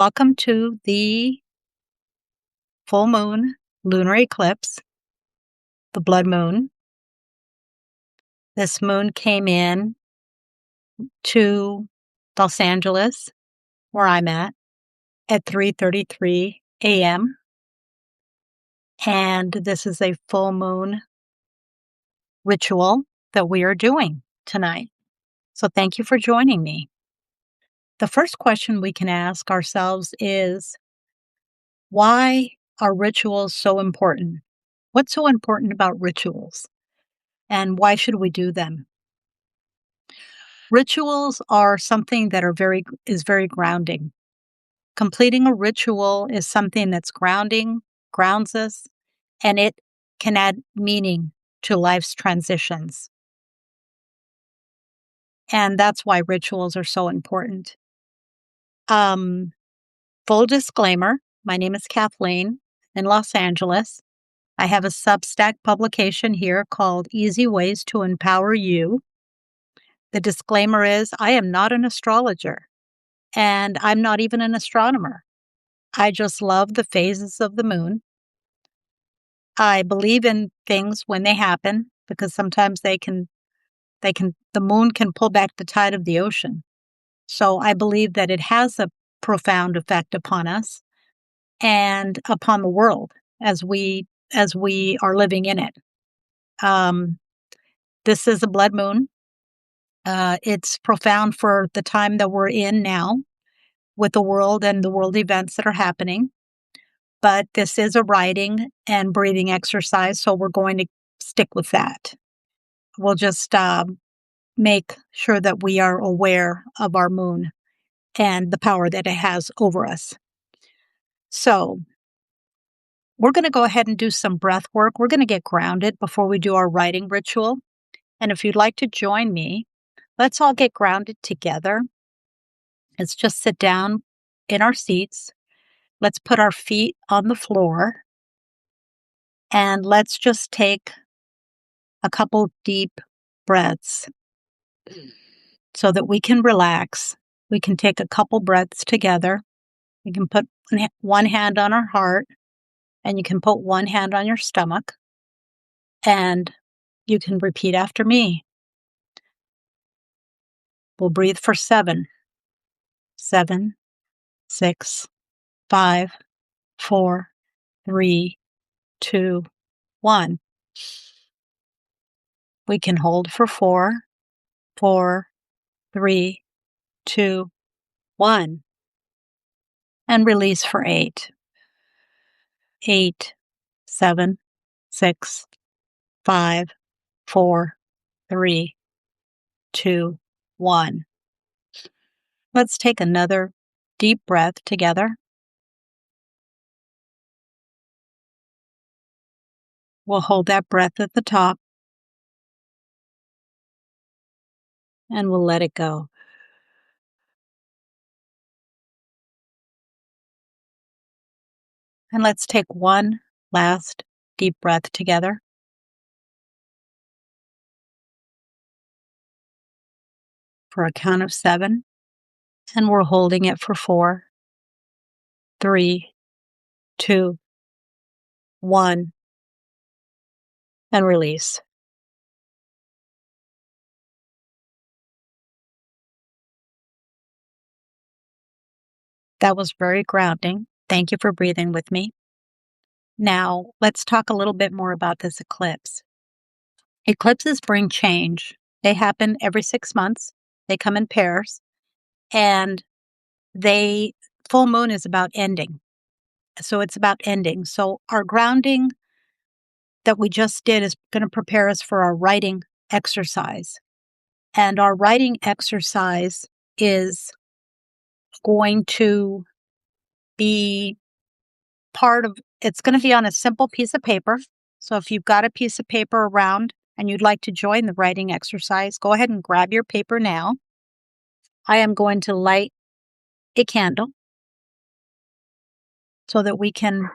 Welcome to the full moon lunar eclipse, the blood moon. This moon came in to Los Angeles, where I'm at 3:33 a.m. And this is a full moon ritual that we are doing tonight. So thank you for joining me. The first question we can ask ourselves is, why are rituals so important? What's so important about rituals? And why should we do them? Rituals are something that is very grounding. Completing a ritual is something that's grounds us, and it can add meaning to life's transitions. And that's why rituals are so important. Full disclaimer, my name is Kathleen in Los Angeles. I have a Substack publication here called Easy Ways to Empower You. The disclaimer is I am not an astrologer, and I'm not even an astronomer. I just love the phases of the moon. I believe in things when they happen because sometimes the moon can pull back the tide of the ocean. So I believe that it has a profound effect upon us and upon the world as we are living in it. This is a blood moon. It's profound for the time that we're in now with the world and the world events that are happening. But this is a writing and breathing exercise, so we're going to stick with that. We'll just make sure that we are aware of our moon and the power that it has over us. So we're going to go ahead and do some breath work. We're going to get grounded before we do our writing ritual. And if you'd like to join me, let's all get grounded together. Let's just sit down in our seats. Let's put our feet on the floor. And let's just take a couple deep breaths so that we can relax. We can take a couple breaths together. You can put one hand on our heart, and you can put one hand on your stomach, and you can repeat after me. We'll breathe for 7, 7, 6, 5, 4, 3, 2, 1. We can hold for 4, 4, 3, 2, 1. And release for 8, 8, 7, 6, 5, 4, 3, 2, 1. Let's take another deep breath together. We'll hold that breath at the top, and we'll let it go. And let's take one last deep breath together. For a count of 7, and we're holding it for 4, 3, 2, 1, and release. That was very grounding. Thank you for breathing with me. Now, let's talk a little bit more about this eclipse. Eclipses bring change. They happen every 6 months. They come in pairs, and full moon is about ending. So it's about ending. So our grounding that we just did is going to prepare us for our writing exercise. And our writing exercise is going to be it's going to be on a simple piece of paper. So if you've got a piece of paper around and you'd like to join the writing exercise, go ahead and grab your paper now. I am going to light a candle so that we can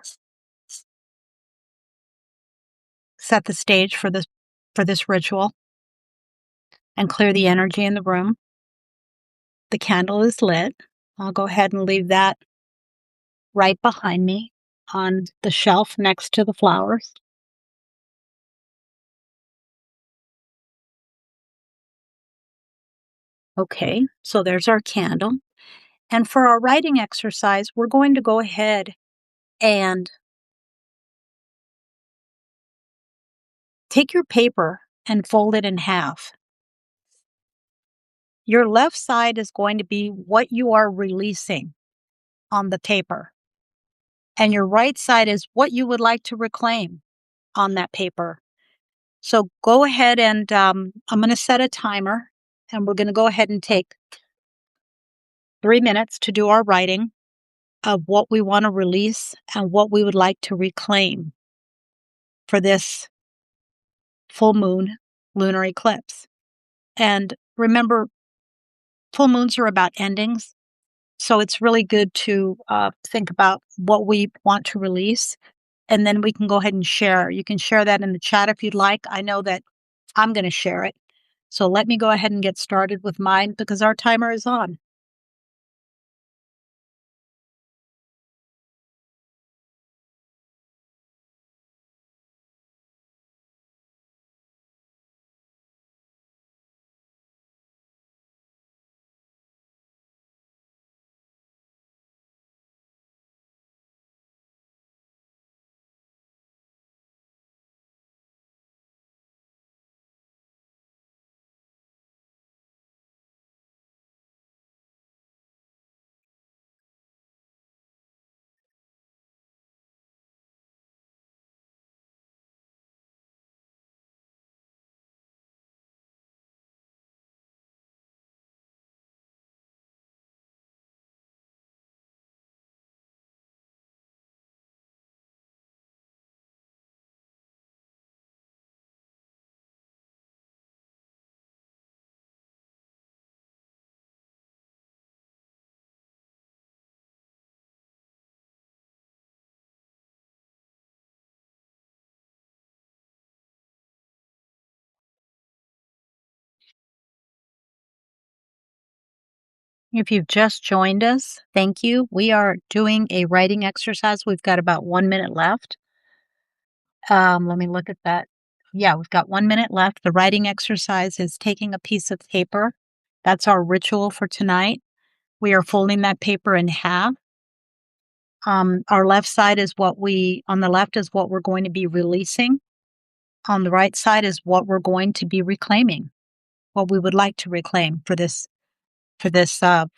set the stage for this ritual and clear the energy in the room. The candle is lit. I'll go ahead and leave that right behind me on the shelf next to the flowers. Okay, so there's our candle. And for our writing exercise, we're going to go ahead and take your paper and fold it in half. Your left side is going to be what you are releasing on the paper, and your right side is what you would like to reclaim on that paper. So go ahead and I'm going to set a timer, and we're going to go ahead and take 3 minutes to do our writing of what we want to release and what we would like to reclaim for this full moon lunar eclipse. And remember, full moons are about endings. So it's really good to think about what we want to release, and then we can go ahead and share. You can share that in the chat if you'd like. I know that I'm going to share it. So let me go ahead and get started with mine because our timer is on. If you've just joined us, thank you. We are doing a writing exercise. We've got about 1 minute left. Let me look at that. Yeah, we've got 1 minute left. The writing exercise is taking a piece of paper. That's our ritual for tonight. We are folding that paper in half. Our left side is on the left is what we're going to be releasing. On the right side is what we're going to be reclaiming, what we would like to reclaim for this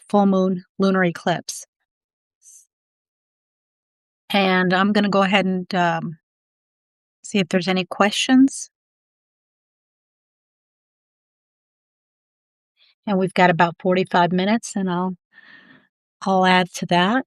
full moon lunar eclipse. And I'm going to go ahead and see if there's any questions. And we've got about 45 minutes, and I'll add to that.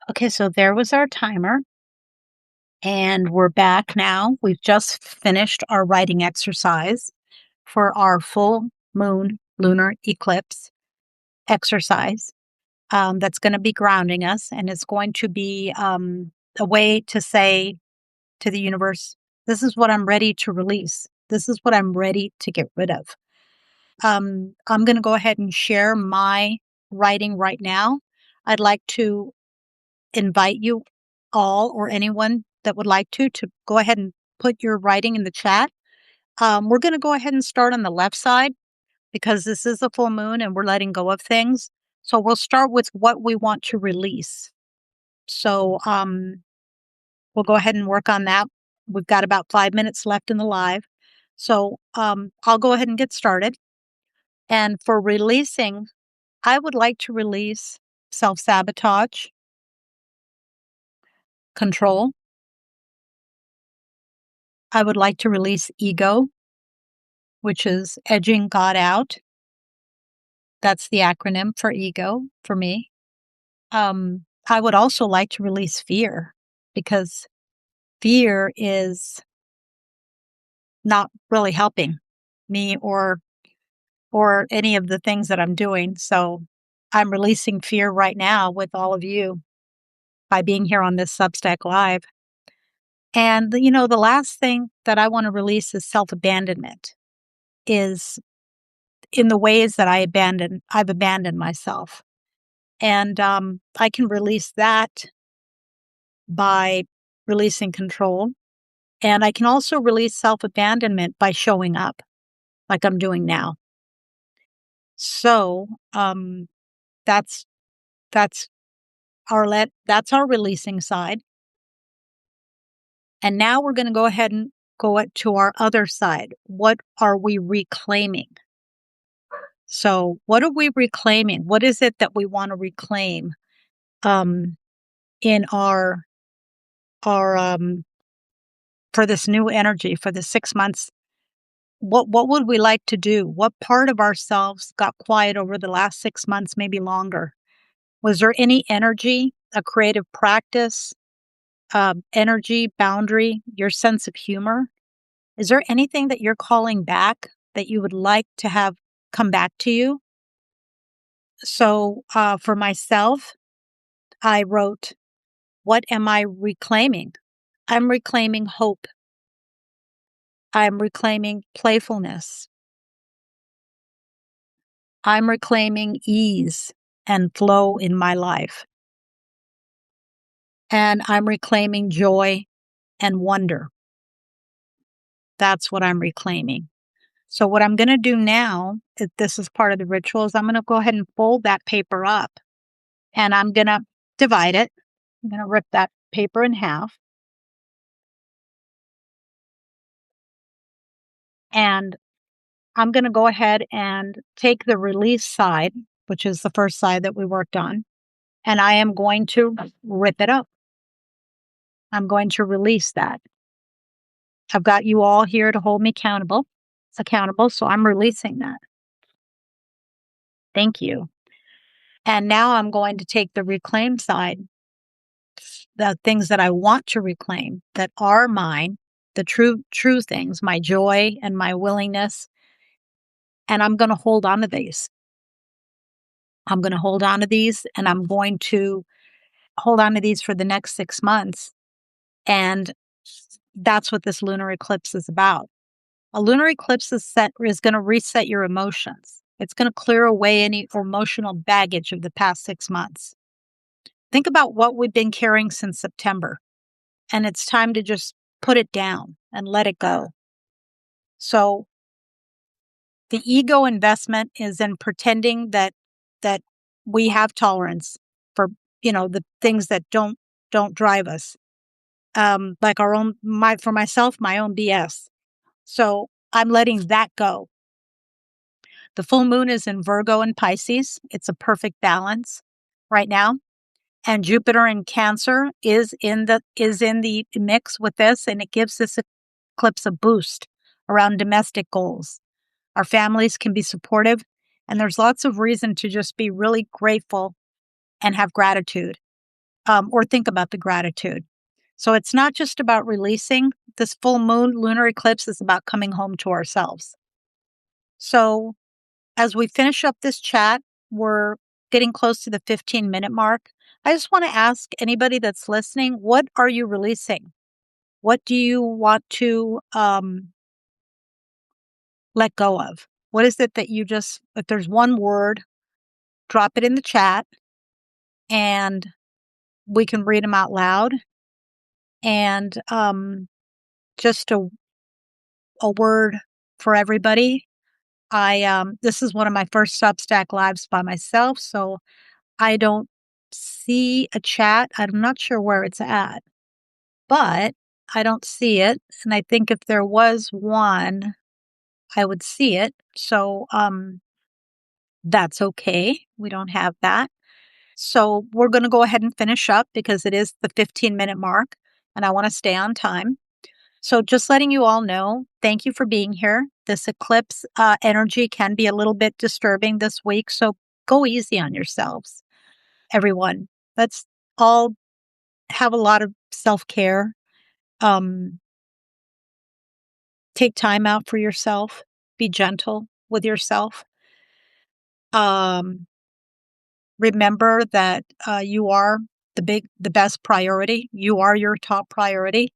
Okay, so there was our timer. And we're back now. We've just finished our writing exercise for our full moon lunar eclipse exercise. That's going to be grounding us, and it's going to be a way to say to the universe, this is what I'm ready to release. This is what I'm ready to get rid of. I'm going to go ahead and share my writing right now. I'd like to invite you all or anyone that would like to go ahead and put your writing in the chat. We're going to go ahead and start on the left side because this is a full moon and we're letting go of things. So we'll start with what we want to release. So we'll go ahead and work on that. We've got about 5 minutes left in the live. So I'll go ahead and get started. And for releasing, I would like to release self-sabotage, control. I would like to release ego, which is edging God out. That's the acronym for ego for me. I would also like to release fear, because fear is not really helping me or any of the things that I'm doing. So I'm releasing fear right now with all of you by being here on this Substack Live. And, the last thing that I want to release is self-abandonment, is in the ways that I've abandoned myself. And I can release that by releasing control. And I can also release self-abandonment by showing up like I'm doing now. So that's that's that's our releasing side. And now we're going to go ahead and go to our other side. What are we reclaiming? So what are we reclaiming? What is it that we want to reclaim in our for this new energy, for the 6 months? What would we like to do? What part of ourselves got quiet over the last 6 months, maybe longer? Was there any energy, a creative practice, energy, boundary, your sense of humor? Is there anything that you're calling back that you would like to have come back to you? So for myself, I wrote, what am I reclaiming? I'm reclaiming hope. I'm reclaiming playfulness. I'm reclaiming ease and flow in my life. And I'm reclaiming joy and wonder. That's what I'm reclaiming. So what I'm going to do now, if this is part of the ritual, is I'm going to go ahead and fold that paper up, and I'm going to divide it. I'm going to rip that paper in half. And I'm going to go ahead and take the release side, which is the first side that we worked on, and I am going to rip it up. I'm going to release that. I've got you all here to hold me accountable, so I'm releasing that. Thank you. And now I'm going to take the reclaim side, the things that I want to reclaim that are mine, the true things, my joy and my willingness. And I'm going to hold on to these. I'm going to hold on to these, and I'm going to hold on to these for the next 6 months. And that's what this lunar eclipse is about. A lunar eclipse is going to reset your emotions. It's going to clear away any emotional baggage of the past 6 months. Think about what we've been carrying since September, and it's time to just put it down and let it go. So the ego investment is in pretending that we have tolerance for, the things that don't drive us. Like for myself, my own BS. So I'm letting that go. The full moon is in Virgo and Pisces. It's a perfect balance right now. And Jupiter in Cancer is in the mix with this, and it gives this eclipse a boost around domestic goals. Our families can be supportive, and there's lots of reason to just be really grateful and have gratitude, or think about the gratitude. So it's not just about releasing. This full moon lunar eclipse is about coming home to ourselves. So as we finish up this chat, we're getting close to the 15-minute mark. I just want to ask anybody that's listening, what are you releasing? What do you want to let go of? What is it that if there's one word, drop it in the chat and we can read them out loud. And just a word for everybody. This is one of my first Substack lives by myself, so I don't see a chat. I'm not sure where it's at, but I don't see it. And I think if there was one, I would see it. So that's okay. We don't have that. So we're going to go ahead and finish up because it is the 15-minute mark and I want to stay on time. So just letting you all know, thank you for being here. This eclipse energy can be a little bit disturbing this week, so go easy on yourselves, everyone. Let's all have a lot of self-care. Take time out for yourself. Be gentle with yourself. Remember that you are the best priority. You are your top priority,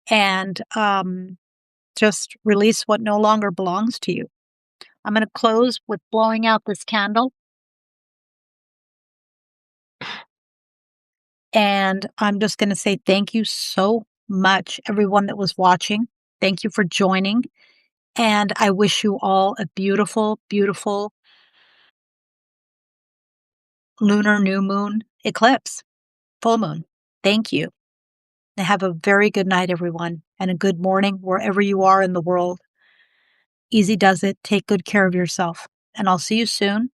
and just release what no longer belongs to you. I'm going to close with blowing out this candle, and I'm just going to say thank you so much, everyone that was watching. Thank you for joining, and I wish you all a beautiful, beautiful lunar new moon eclipse, full moon. Thank you. And have a very good night, everyone, and a good morning wherever you are in the world. Easy does it. Take good care of yourself. And I'll see you soon.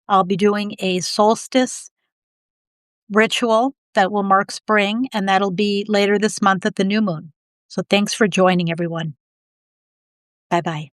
I'll be doing a solstice ritual that will mark spring, and that'll be later this month at the new moon. So thanks for joining, everyone. Bye bye.